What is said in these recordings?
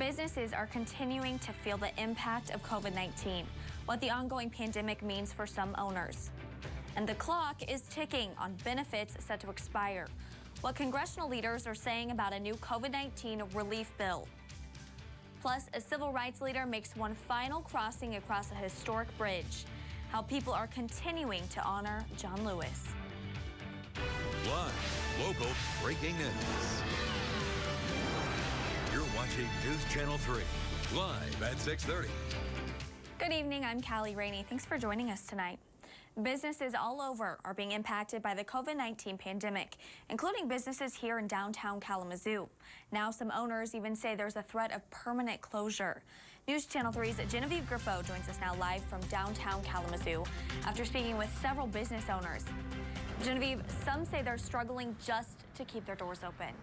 businesses are continuing to feel the impact of COVID-19, what the ongoing pandemic means for some owners. And the clock is ticking on benefits set to expire, what congressional leaders are saying about a new COVID-19 relief bill. Plus, a civil rights leader makes one final crossing across a historic bridge, how people are continuing to honor John Lewis. Live, local, breaking news. You're watching News Channel 3, live at 6:30. Good evening, I'm Callie Rainey. Thanks for joining us tonight. Businesses all over are being impacted by the COVID-19 pandemic, including businesses here in downtown Kalamazoo. Now some owners even say there's a threat of permanent closure. News Channel 3's Genevieve Grippo joins us now live from downtown Kalamazoo after speaking with several business owners. Genevieve, some say they're struggling just to keep their doors open.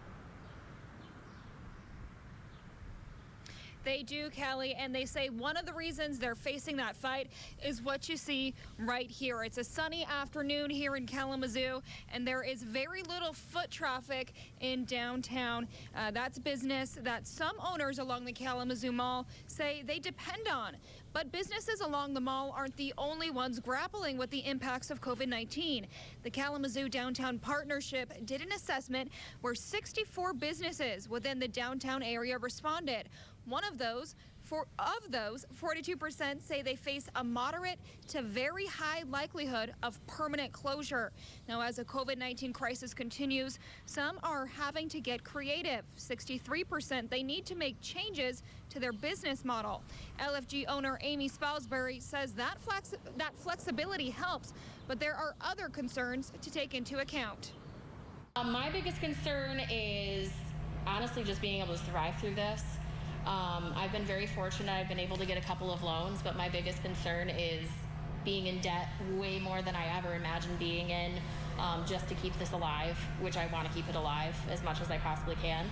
They do, Callie, and they say one of the reasons they're facing that fight is what you see right here. It's a sunny afternoon here in Kalamazoo, and there is very little foot traffic in downtown. That's business that some owners along the Kalamazoo Mall say they depend on. But businesses along the mall aren't the only ones grappling with the impacts of COVID-19. The Kalamazoo Downtown Partnership did an assessment where 64 businesses within the downtown area responded. One of those, 42% say they face a moderate to very high likelihood of permanent closure. Now, as the COVID-19 crisis continues, some are having to get creative. 63% they need to make changes to their business model. LFG owner Amy Spalsbury says that flexibility helps, but there are other concerns to take into account. My biggest concern is honestly just being able to survive through this. I've been very fortunate. I've been able to get a couple of loans, but my biggest concern is being in debt way more than I ever imagined being in, just to keep this alive, which I want to keep it alive as much as I possibly can.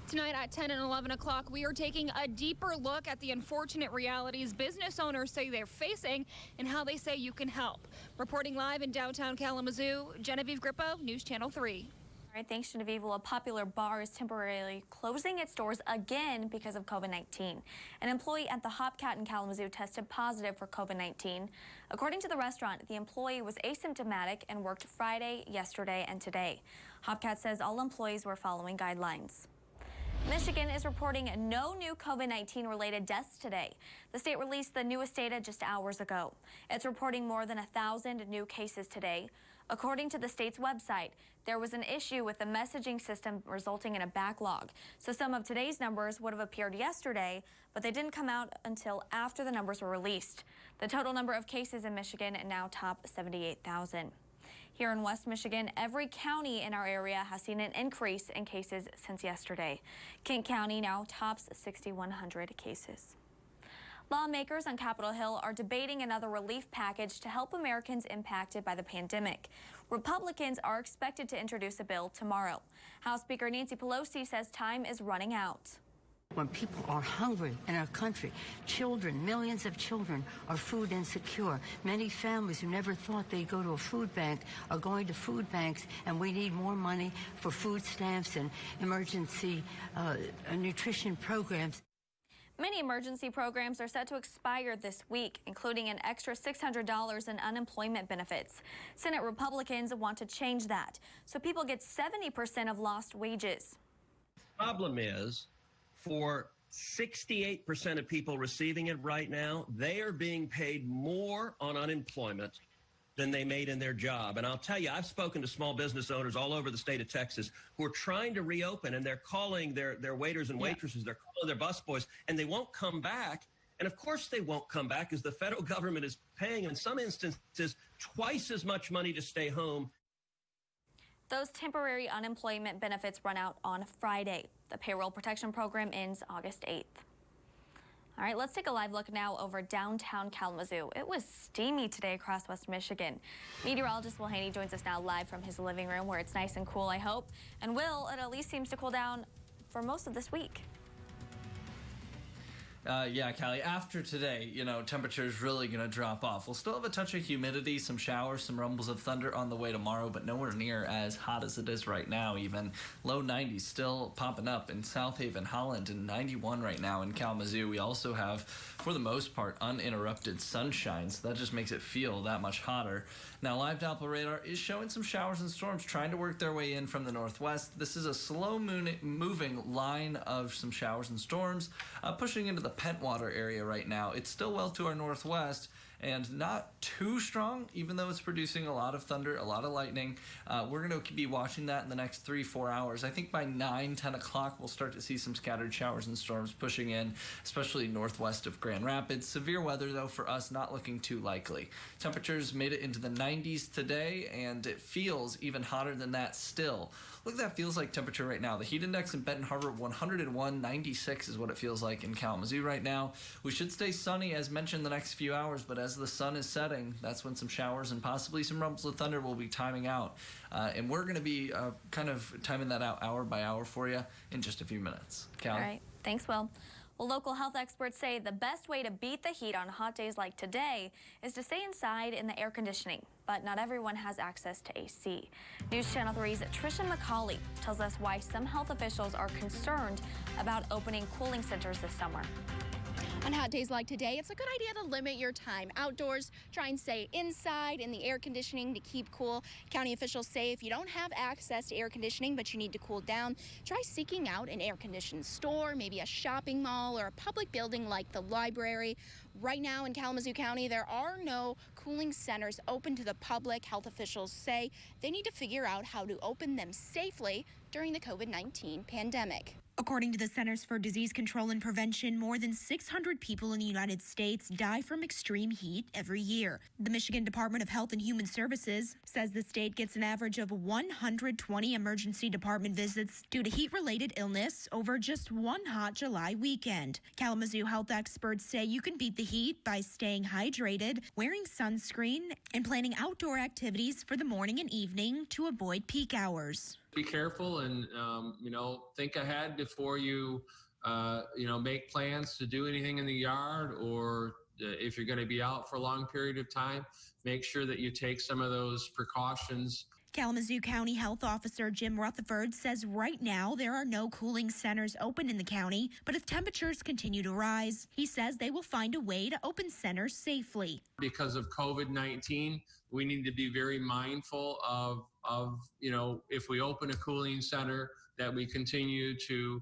Tonight at 10 and 11 o'clock, we are taking a deeper look at the unfortunate realities business owners say they're facing and how they say you can help. Reporting live in downtown Kalamazoo, Genevieve Grippo, News Channel 3. All right, thanks, Genevieve. Well, a popular bar is temporarily closing its doors again because of COVID-19. An employee at the Hopcat in Kalamazoo tested positive for COVID-19. According to the restaurant, the employee was asymptomatic and worked Friday, yesterday, and today. Hopcat says all employees were following guidelines. Michigan is reporting no new COVID-19 related deaths today. The state released the newest data just hours ago. It's reporting more than 1,000 new cases today. According to the state's website, there was an issue with the messaging system resulting in a backlog. So some of today's numbers would have appeared yesterday, but they didn't come out until after the numbers were released. The total number of cases in Michigan now top 78,000. Here in West Michigan, every county in our area has seen an increase in cases since yesterday. Kent County now tops 6,100 cases. Lawmakers on Capitol Hill are debating another relief package to help Americans impacted by the pandemic. Republicans are expected to introduce a bill tomorrow. House Speaker Nancy Pelosi says time is running out. When people are hungry in our country, children, millions of children are food insecure. Many families who never thought they'd go to a food bank are going to food banks, and we need more money for food stamps and emergency nutrition programs. Many emergency programs are set to expire this week, including an extra $600 in unemployment benefits. Senate Republicans want to change that, so people get 70% of lost wages. The problem is, for 68% of people receiving it right now, they are being paid more on unemployment than they made in their job. And I'll tell you, I've spoken to small business owners all over the state of Texas who are trying to reopen, and they're calling their waiters and waitresses, they're calling their busboys, and they won't come back. And of course they won't come back, because the federal government is paying, in some instances, twice as much money to stay home. Those temporary unemployment benefits run out on Friday. The payroll protection program ends August 8th. All right, let's take a live look now over downtown Kalamazoo. It was steamy today across West Michigan. Meteorologist Will Haney joins us now live from his living room, where it's nice and cool, I hope. And Will, it at least seems to cool down for most of this week. Yeah, Callie, after today, temperature is really going to drop off. We'll still have a touch of humidity, some showers, some rumbles of thunder on the way tomorrow, but nowhere near as hot as it is right now even. Low 90s still popping up in South Haven, Holland, and 91 right now in Kalamazoo. We also have, for the most part, uninterrupted sunshine, so that just makes it feel that much hotter. Now, live Doppler radar is showing some showers and storms trying to work their way in from the northwest. This is a slow-moving line of some showers and storms pushing into the Pentwater area right now. It's still well to our northwest and not too strong, even though it's producing a lot of thunder, a lot of lightning. We're going to be watching that in the next 3-4 hours. I think by 9-10 o'clock, we'll start to see some scattered showers and storms pushing in, especially northwest of Grand Rapids. Severe weather, though, for us, not looking too likely. Temperatures made it into the 90s today, and it feels even hotter than that still. Look at that feels like temperature right now. The heat index in Benton Harbor, 101.96 is what it feels like in Kalamazoo right now. We should stay sunny, as mentioned, the next few hours, but as the sun is setting, that's when some showers and possibly some rumbles of thunder will be timing out. And we're going to be kind of timing that out hour by hour for you in just a few minutes. Callie? All right. Thanks, Will. Well, local health experts say the best way to beat the heat on hot days like today is to stay inside in the air conditioning, but not everyone has access to AC. News Channel 3's Trisha McCauley tells us why some health officials are concerned about opening cooling centers this summer. On hot days like today, it's a good idea to limit your time outdoors. Try and stay inside in the air conditioning to keep cool. County officials say if you don't have access to air conditioning but you need to cool down, try seeking out an air-conditioned store, maybe a shopping mall or a public building like the library. Right now in Kalamazoo County, there are no cooling centers open to the public. Health officials say they need to figure out how to open them safely during the COVID-19 pandemic. According to the Centers for Disease Control and Prevention, more than 600 people in the United States die from extreme heat every year. The Michigan Department of Health and Human Services says the state gets an average of 120 emergency department visits due to heat-related illness over just one hot July weekend. Kalamazoo health experts say you can beat the heat by staying hydrated, wearing sunscreen, and planning outdoor activities for the morning and evening to avoid peak hours. Be careful and, think ahead before you, make plans to do anything in the yard, or if you're going to be out for a long period of time, make sure that you take some of those precautions. Kalamazoo County Health Officer Jim Rutherford says right now there are no cooling centers open in the county, but if temperatures continue to rise, he says they will find a way to open centers safely. Because of COVID-19, we need to be very mindful of if we open a cooling center, that we continue to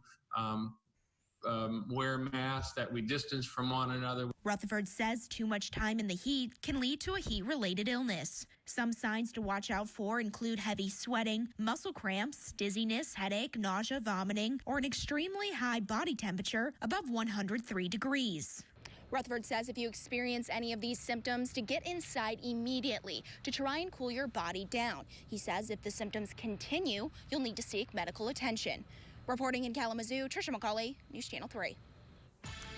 wear masks, that we distance from one another. Rutherford says too much time in the heat can lead to a heat-related illness. Some signs to watch out for include heavy sweating, muscle cramps, dizziness, headache, nausea, vomiting, or an extremely high body temperature above 103 degrees. Rutherford says if you experience any of these symptoms, to get inside immediately to try and cool your body down. He says if the symptoms continue, you'll need to seek medical attention. Reporting in Kalamazoo, Trisha McCauley, News Channel 3.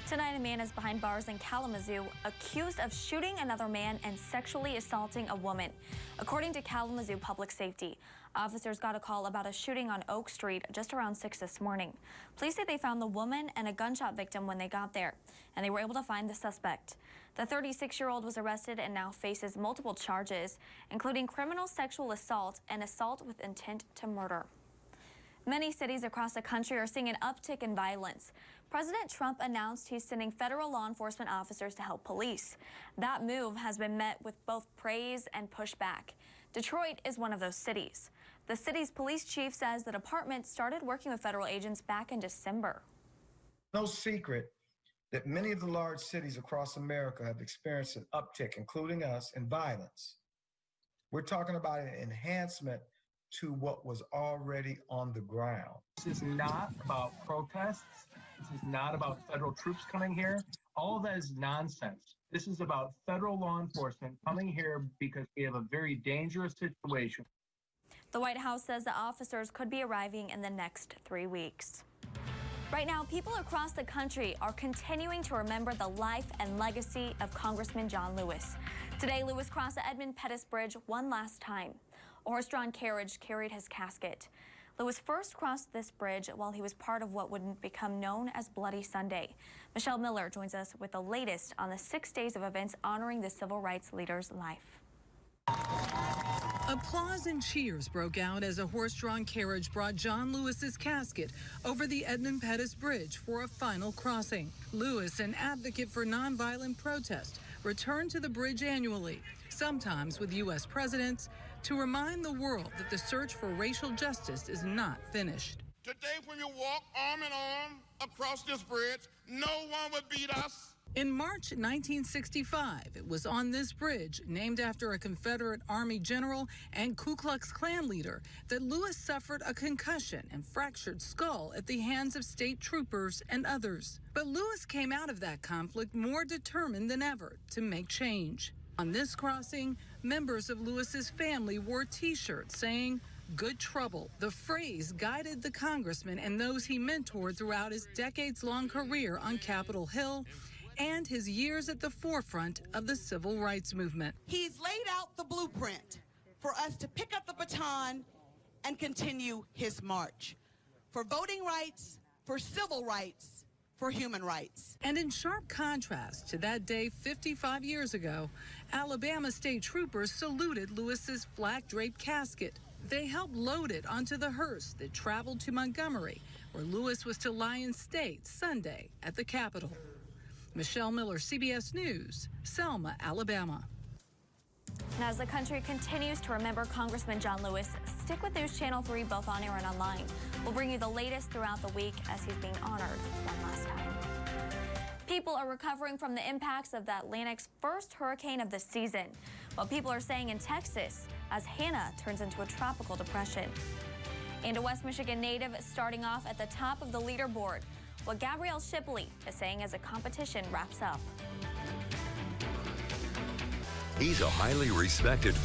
Tonight, a man is behind bars in Kalamazoo, accused of shooting another man and sexually assaulting a woman. According to Kalamazoo Public Safety, officers got a call about a shooting on Oak Street just around 6 this morning. Police say they found the woman and a gunshot victim when they got there, and they were able to find the suspect. The 36-year-old was arrested and now faces multiple charges, including criminal sexual assault and assault with intent to murder. Many cities across the country are seeing an uptick in violence. President Trump announced he's sending federal law enforcement officers to help police. That move has been met with both praise and pushback. Detroit is one of those cities. The city's police chief says the department started working with federal agents back in December. No secret that many of the large cities across America have experienced an uptick, including us, in violence. We're talking about an enhancement to what was already on the ground. This is not about protests. This is not about federal troops coming here. All of that is nonsense. This is about federal law enforcement coming here because we have a very dangerous situation. The White House says the officers could be arriving in the next 3 weeks. Right now, people across the country are continuing to remember the life and legacy of Congressman John Lewis. Today, Lewis crossed the Edmund Pettus Bridge one last time. A horse-drawn carriage carried his casket. Lewis first crossed this bridge while he was part of what would become known as Bloody Sunday. Michelle Miller joins us with the latest on the 6 days of events honoring the civil rights leader's life. Applause and cheers broke out as a horse-drawn carriage brought John Lewis's casket over the Edmund Pettus Bridge for a final crossing. Lewis, an advocate for nonviolent protest, returned to the bridge annually, sometimes with U.S. presidents, to remind the world that the search for racial justice is not finished. Today, when you walk arm in arm across this bridge, no one would beat us. In March 1965, it was on this bridge, named after a Confederate Army general and Ku Klux Klan leader, that Lewis suffered a concussion and fractured skull at the hands of state troopers and others. But Lewis came out of that conflict more determined than ever to make change. On this crossing, members of Lewis's family wore T-shirts saying, "Good trouble." The phrase guided the congressman and those he mentored throughout his decades-long career on Capitol Hill and his years at the forefront of the civil rights movement. He's laid out the blueprint for us to pick up the baton and continue his march for voting rights, for civil rights, for human rights. And in sharp contrast to that day 55 years ago, Alabama state troopers saluted Lewis's flak-draped casket. They helped load it onto the hearse that traveled to Montgomery, where Lewis was to lie in state Sunday at the Capitol. Michelle Miller, CBS News, Selma, Alabama. And as the country continues to remember Congressman John Lewis, stick with News Channel 3 both on air and online. We'll bring you the latest throughout the week as he's being honored one last time. People are recovering from the impacts of the Atlantic's first hurricane of the season, what people are saying in Texas as Hannah turns into a tropical depression. And a West Michigan native starting off at the top of the leaderboard. What Gabrielle Shipley is saying as a competition wraps up. He's a highly respected.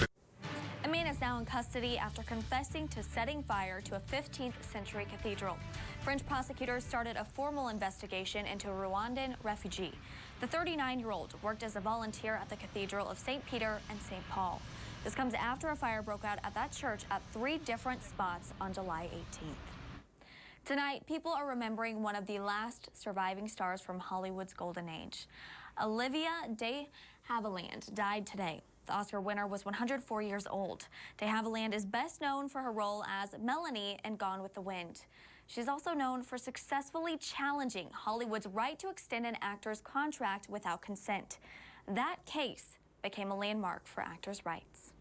A man is now in custody after confessing to setting fire to a 15th century cathedral. French prosecutors started a formal investigation into a Rwandan refugee. The 39-year-old worked as a volunteer at the Cathedral of St. Peter and St. Paul. This comes after a fire broke out at that church at 3 different spots on July 18th. Tonight, people are remembering one of the last surviving stars from Hollywood's golden age. Olivia de Havilland died today. The Oscar winner was 104 years old. De Havilland is best known for her role as Melanie in Gone with the Wind. She's also known for successfully challenging Hollywood's right to extend an actor's contract without consent. That case became a landmark for actors' rights.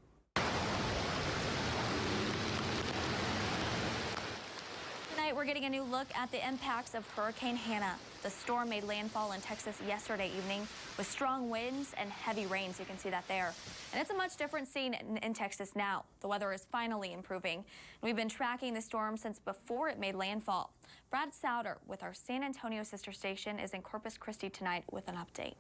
Tonight, we're getting a new look at the impacts of Hurricane Hannah. The storm made landfall in Texas yesterday evening with strong winds and heavy rains. You can see that there. And it's a much different scene in Texas now. The weather is finally improving. We've been tracking the storm since before it made landfall. Brad Souter with our San Antonio sister station is in Corpus Christi tonight with an update.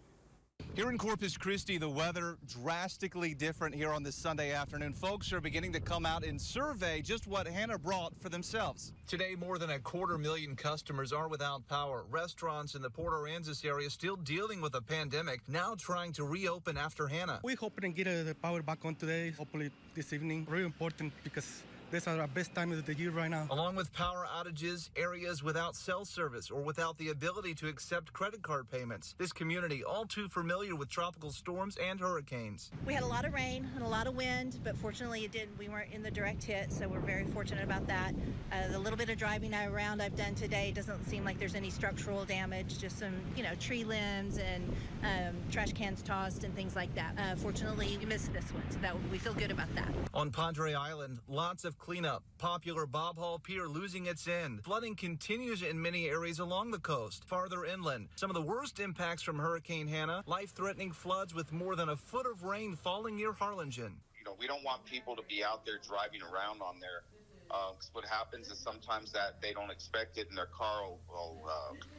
Here in Corpus Christi, the weather drastically different here on this Sunday afternoon. Folks are beginning to come out and survey just what Hannah brought for themselves. Today, more than 250,000 customers are without power. Restaurants in the Port Aransas area still dealing with a pandemic, now trying to reopen after Hannah. We hope to get the power back on today, hopefully this evening. Really important because this is our best time of the year right now. Along with power outages, areas without cell service or without the ability to accept credit card payments. This community all too familiar with tropical storms and hurricanes. We had a lot of rain and a lot of wind, but fortunately we weren't in the direct hit, so we're very fortunate about that. The little bit of driving around I've done today doesn't seem like there's any structural damage, just some, tree limbs and trash cans tossed and things like that. Fortunately, we missed this one, so we feel good about that. On Padre Island, lots of cleanup. Popular Bob Hall Pier losing its end. Flooding continues in many areas along the coast. Farther inland, some of the worst impacts from Hurricane Hannah, life-threatening floods with more than a foot of rain falling near Harlingen. We don't want people to be out there driving around on there. Because what happens is sometimes that they don't expect it and their car will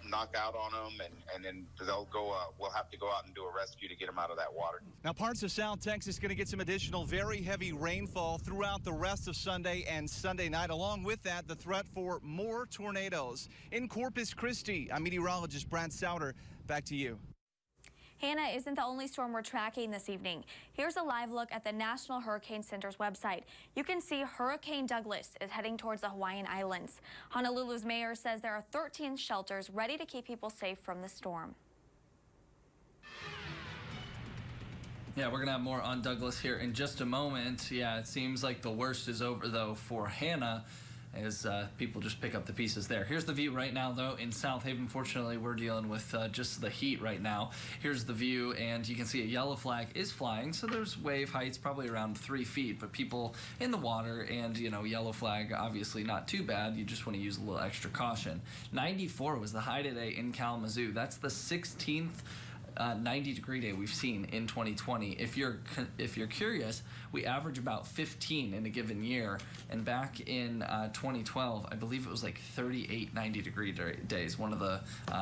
knock out on them and then they'll go, we'll have to go out and do a rescue to get them out of that water. Now, parts of South Texas going to get some additional very heavy rainfall throughout the rest of Sunday and Sunday night. Along with that, the threat for more tornadoes. In Corpus Christi, I'm meteorologist Brad Souter. Back to you. Hannah isn't the only storm we're tracking this evening. Here's a live look at the National Hurricane Center's website. You can see Hurricane Douglas is heading towards the Hawaiian Islands. Honolulu's mayor says there are 13 shelters ready to keep people safe from the storm. Yeah, we're going to have more on Douglas here in just a moment. Yeah, it seems like the worst is over, though, for Hannah, as people just pick up the pieces there. Here's the view right now, though, in South Haven. Fortunately, we're dealing with just the heat right now. Here's the view, and you can see a yellow flag is flying, so there's wave heights probably around 3 feet, but people in the water and, you know, yellow flag, obviously not too bad. You just want to use a little extra caution. 94 was the high today in Kalamazoo. That's the 16th 90-degree day we've seen in 2020. If you're curious, we average about 15 in a given year, and back in 2012, I believe it was like 38 90-degree days, one of the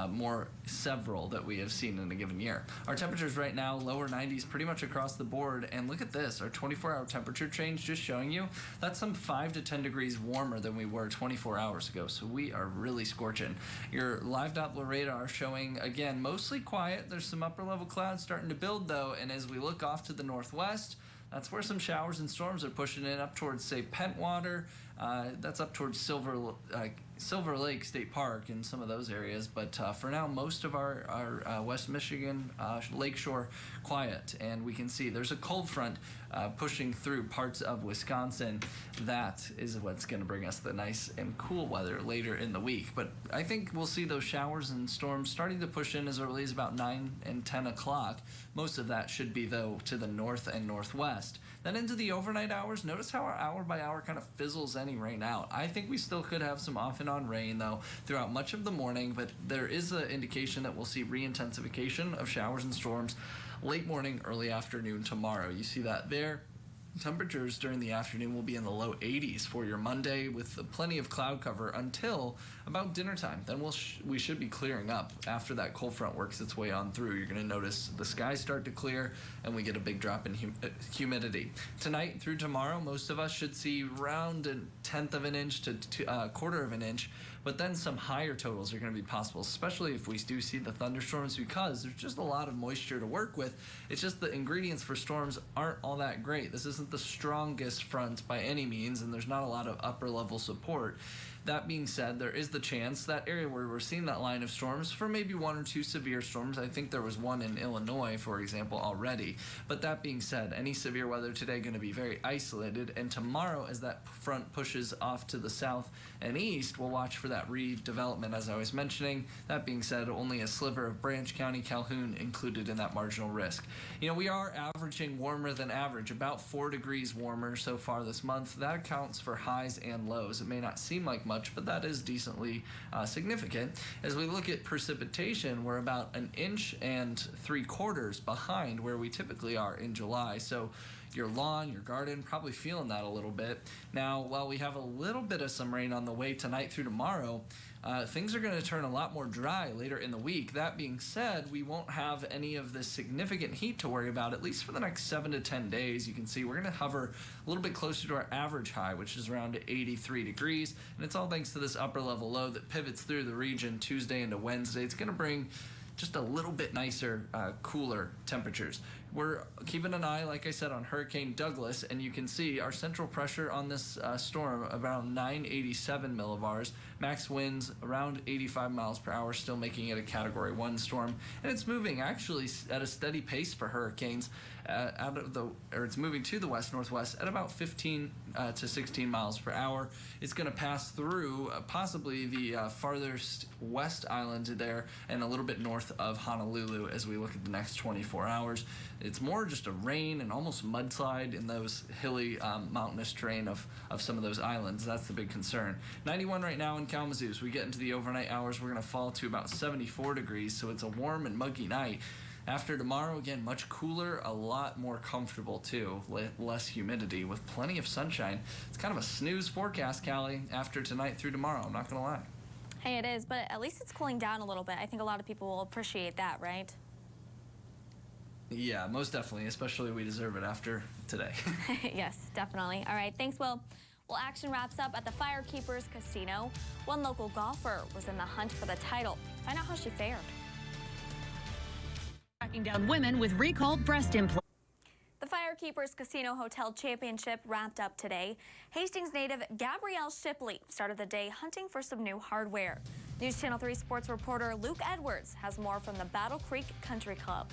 more several that we have seen in a given year. Our temperatures right now, lower 90s pretty much across the board, and look at this, our 24-hour temperature change just showing you, that's some 5 to 10 degrees warmer than we were 24 hours ago, so we are really scorching. Your live Doppler radar showing, again, mostly quiet. There's some upper level clouds starting to build, though, and as we look off to the northwest, that's where some showers and storms are pushing in up towards, say, Pentwater. That's up towards Silver Lake State Park and some of those areas. But for now, most of our West Michigan lakeshore quiet. And we can see there's a cold front pushing through parts of Wisconsin. That is what's going to bring us the nice and cool weather later in the week. But I think we'll see those showers and storms starting to push in as early as about 9 and 10 o'clock. Most of that should be, though, to the north and northwest. Then into the overnight hours, notice how our hour-by-hour kind of fizzles any rain out. I think we still could have some off-and-on rain, though, throughout much of the morning, but there is an indication that we'll see re-intensification of showers and storms late morning, early afternoon tomorrow. You see that there. Temperatures during the afternoon will be in the low 80s for your Monday, with plenty of cloud cover until about dinner time. Then we should be clearing up after that cold front works its way on through. You're going to notice the skies start to clear and we get a big drop in humidity. Tonight through tomorrow, most of us should see around 1/10 of an inch to 1/4 of an inch, but then some higher totals are going to be possible, especially if we do see the thunderstorms, because there's just a lot of moisture to work with. It's just the ingredients for storms aren't all that great. This isn't the strongest front by any means, and there's not a lot of upper level support. That being said, there is the chance that area where we're seeing that line of storms for maybe 1 or 2 severe storms. I think there was one in Illinois, for example, already. But that being said, any severe weather today going to be very isolated, and tomorrow as that front pushes off to the south and east, we'll watch for that redevelopment, as I was mentioning. That being said, only a sliver of Branch County, Calhoun included in that marginal risk. You know, we are averaging warmer than average, about 4 degrees warmer so far this month. That accounts for highs and lows. It may not seem like much, but that is decently significant. As we look at precipitation, we're about 1 3/4 inches behind where we typically are in July. So your lawn, your garden, probably feeling that a little bit. Now, while we have a little bit of some rain on the way tonight through tomorrow, things are going to turn a lot more dry later in the week. That being said, we won't have any of the significant heat to worry about, at least for the next 7 to 10 days. You can see we're going to hover a little bit closer to our average high, which is around 83 degrees. And it's all thanks to this upper level low that pivots through the region Tuesday into Wednesday. It's going to bring just a little bit nicer, cooler temperatures. We're keeping an eye, like I said, on Hurricane Douglas, and you can see our central pressure on this storm around 987 millibars, max winds around 85 miles per hour, still making it a Category 1 storm, and it's moving actually at a steady pace for hurricanes. It's moving to the west-northwest at about 15 to 16 miles per hour. It's going to pass through possibly the farthest west island there and a little bit north of Honolulu as we look at the next 24 hours. It's more just a rain and almost mudslide in those hilly mountainous terrain of some of those islands. That's the big concern. 91 right now in Kalamazoo. As we get into the overnight hours, we're going to fall to about 74 degrees, so it's a warm and muggy night. After tomorrow, again, much cooler, a lot more comfortable too, less humidity with plenty of sunshine. It's kind of a snooze forecast, Callie, after tonight through tomorrow, I'm not going to lie. Hey, it is, but at least it's cooling down a little bit. I think a lot of people will appreciate that, right? Yeah, most definitely, especially we deserve it after today. Yes, definitely. All right, thanks, Will. Well, action wraps up at the Firekeepers Casino. One local golfer was in the hunt for the title. Find out how she fared. taking down women with recalled breast implants. The Firekeepers Casino Hotel Championship wrapped up today. Hastings native Gabrielle Shipley started the day hunting for some new hardware. News Channel 3 sports reporter Luke Edwards has more from the Battle Creek Country Club.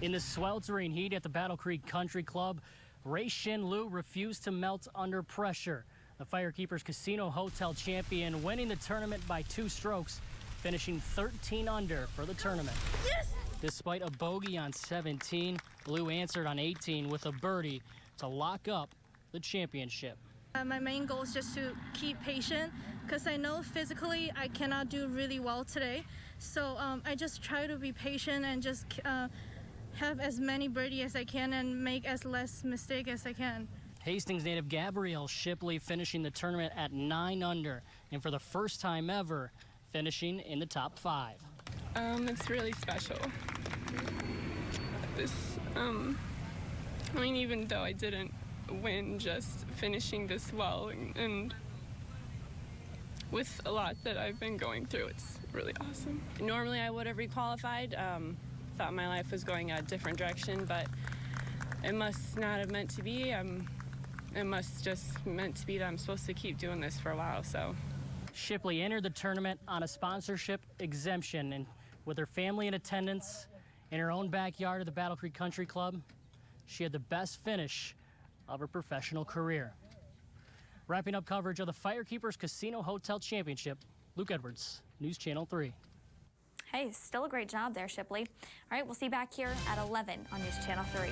In the sweltering heat at the Battle Creek Country Club, Ray Shin Lu refused to melt under pressure. The Firekeepers Casino Hotel champion winning the tournament by 2 strokes, finishing 13 under for the tournament. Yes! Despite a bogey on 17, Lu answered on 18 with a birdie to lock up the championship. My main goal is just to keep patient because I know physically I cannot do really well today. So I just try to be patient and just have as many birdies as I can and make as less mistake as I can. Hastings native Gabrielle Shipley finishing the tournament at 9 under and for the first time ever finishing in the top 5. It's really special. I mean, even though I didn't win, just finishing this well and with a lot that I've been going through, it's really awesome. Normally I would have requalified. Thought my life was going a different direction, but it must not have meant to be. It must just meant to be that I'm supposed to keep doing this for a while, so. Shipley entered the tournament on a sponsorship exemption, and with her family in attendance in her own backyard of the Battle Creek Country Club, she had the best finish of her professional career. Wrapping up coverage of the Firekeepers Casino Hotel Championship, Luke Edwards, News Channel 3. Hey, still a great job there, Shipley. All right, we'll see you back here at 11 on News Channel 3.